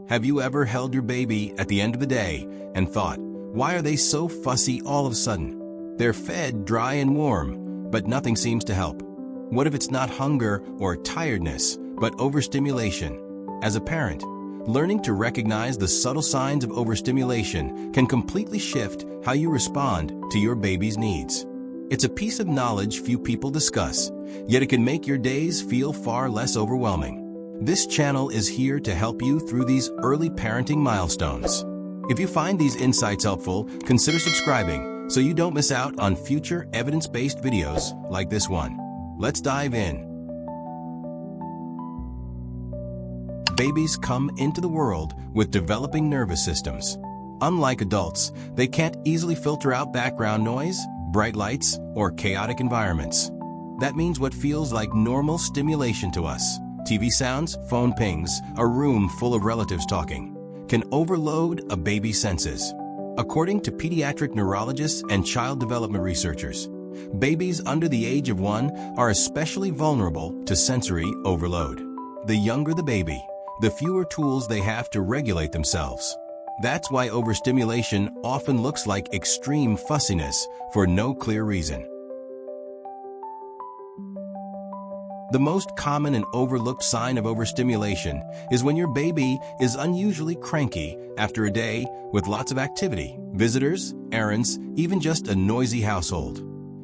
Have you ever held your baby at the end of the day and thought, why are they so fussy all of a sudden? They're fed dry and warm, but nothing seems to help. What if it's not hunger or tiredness, but overstimulation? As a parent, learning to recognize the subtle signs of overstimulation can completely shift how you respond to your baby's needs. It's a piece of knowledge few people discuss, yet it can make your days feel far less overwhelming. This channel is here to help you through these early parenting milestones. If you find these insights helpful, consider subscribing so you don't miss out on future evidence-based videos like this one. Let's dive in. Babies come into the world with developing nervous systems. Unlike adults, they can't easily filter out background noise, bright lights, or chaotic environments. That means what feels like normal stimulation to us, TV sounds, phone pings, a room full of relatives talking, can overload a baby's senses. According to pediatric neurologists and child development researchers, babies under the age of 1 are especially vulnerable to sensory overload. The younger the baby, the fewer tools they have to regulate themselves. That's why overstimulation often looks like extreme fussiness for no clear reason. The most common and overlooked sign of overstimulation is when your baby is unusually cranky after a day with lots of activity, visitors, errands, even just a noisy household.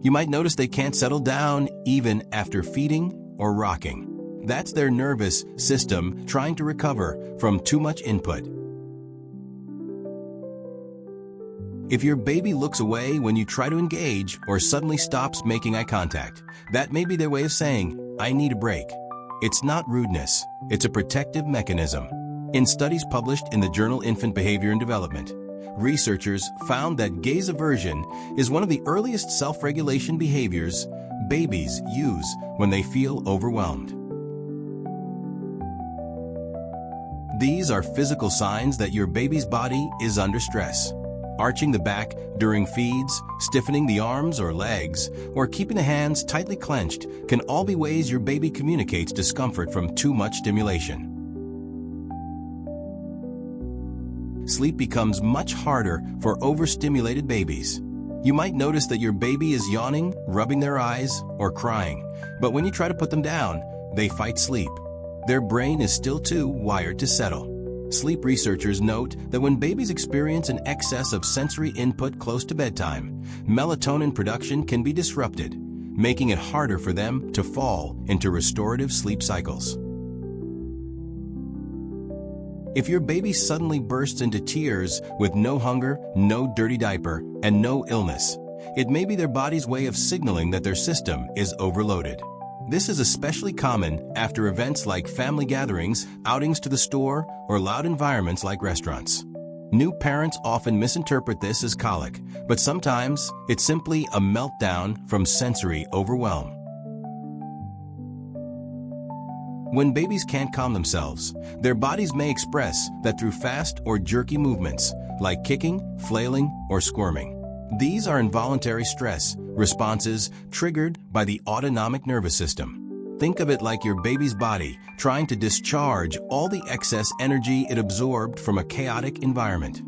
You might notice they can't settle down even after feeding or rocking. That's their nervous system trying to recover from too much input. If your baby looks away when you try to engage or suddenly stops making eye contact, that may be their way of saying, I need a break. It's not rudeness, it's a protective mechanism. In studies published in the journal Infant Behavior and Development, researchers found that gaze aversion is one of the earliest self-regulation behaviors babies use when they feel overwhelmed. These are physical signs that your baby's body is under stress. Arching the back during feeds, stiffening the arms or legs, or keeping the hands tightly clenched can all be ways your baby communicates discomfort from too much stimulation. Sleep becomes much harder for overstimulated babies. You might notice that your baby is yawning, rubbing their eyes, or crying, but when you try to put them down, they fight sleep. Their brain is still too wired to settle. Sleep researchers note that when babies experience an excess of sensory input close to bedtime, melatonin production can be disrupted, making it harder for them to fall into restorative sleep cycles. If your baby suddenly bursts into tears with no hunger, no dirty diaper, and no illness, it may be their body's way of signaling that their system is overloaded. This is especially common after events like family gatherings, outings to the store, or loud environments like restaurants. New parents often misinterpret this as colic, but sometimes it's simply a meltdown from sensory overwhelm. When babies can't calm themselves, their bodies may express that through fast or jerky movements, like kicking, flailing, or squirming. These are involuntary stress responses triggered by the autonomic nervous system. Think of it like your baby's body trying to discharge all the excess energy it absorbed from a chaotic environment.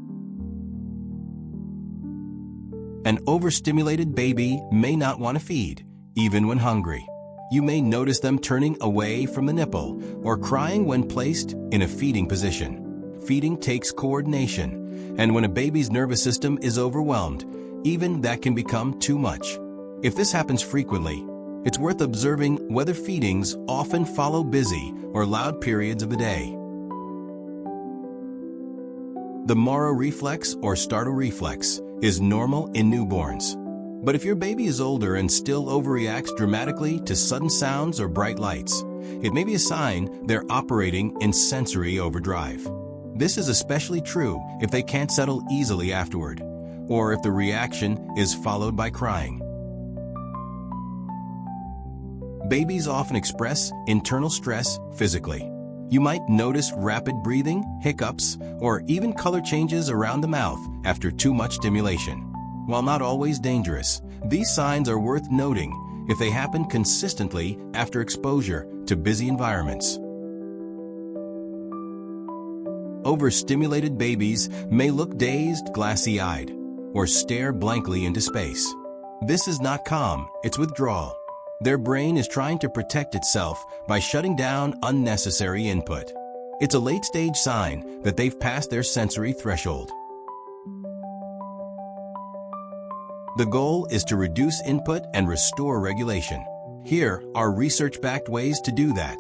An overstimulated baby may not want to feed, even when hungry. You may notice them turning away from the nipple or crying when placed in a feeding position. Feeding takes coordination, and when a baby's nervous system is overwhelmed, even that can become too much. If this happens frequently, it's worth observing whether feedings often follow busy or loud periods of the day. The Moro reflex or startle reflex is normal in newborns. But if your baby is older and still overreacts dramatically to sudden sounds or bright lights, it may be a sign they're operating in sensory overdrive. This is especially true if they can't settle easily afterward, or if the reaction is followed by crying. Babies often express internal stress physically. You might notice rapid breathing, hiccups, or even color changes around the mouth after too much stimulation. While not always dangerous, these signs are worth noting if they happen consistently after exposure to busy environments. Overstimulated babies may look dazed, glassy-eyed, or stare blankly into space. This is not calm, it's withdrawal. Their brain is trying to protect itself by shutting down unnecessary input. It's a late-stage sign that they've passed their sensory threshold. The goal is to reduce input and restore regulation. Here are research-backed ways to do that.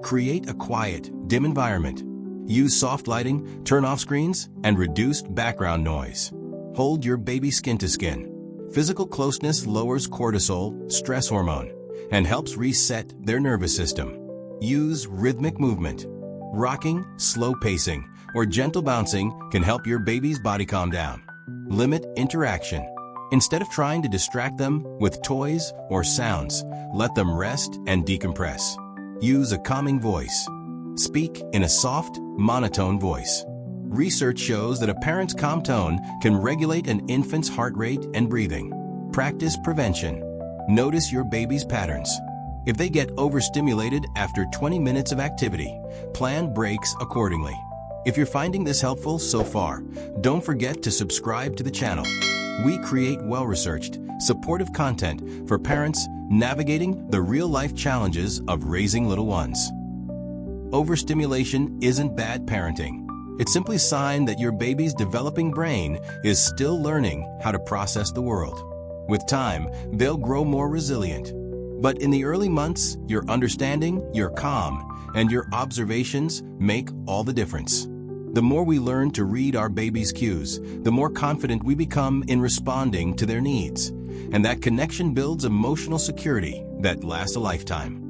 Create a quiet, dim environment. Use soft lighting, turn off screens, and reduced background noise. Hold your baby skin to skin. Physical closeness lowers cortisol, stress hormone, and helps reset their nervous system. Use rhythmic movement. Rocking, slow pacing, or gentle bouncing can help your baby's body calm down. Limit interaction. Instead of trying to distract them with toys or sounds, let them rest and decompress. Use a calming voice. Speak in a soft, monotone voice. Research shows that a parent's calm tone can regulate an infant's heart rate and breathing. Practice prevention. Notice your baby's patterns. If they get overstimulated after 20 minutes of activity, plan breaks accordingly. If you're finding this helpful so far, don't forget to subscribe to the channel. We create well-researched, supportive content for parents navigating the real-life challenges of raising little ones. Overstimulation isn't bad parenting. It's simply a sign that your baby's developing brain is still learning how to process the world. With time, they'll grow more resilient. But in the early months, your understanding, your calm, and your observations make all the difference. The more we learn to read our baby's cues, the more confident we become in responding to their needs. And that connection builds emotional security that lasts a lifetime.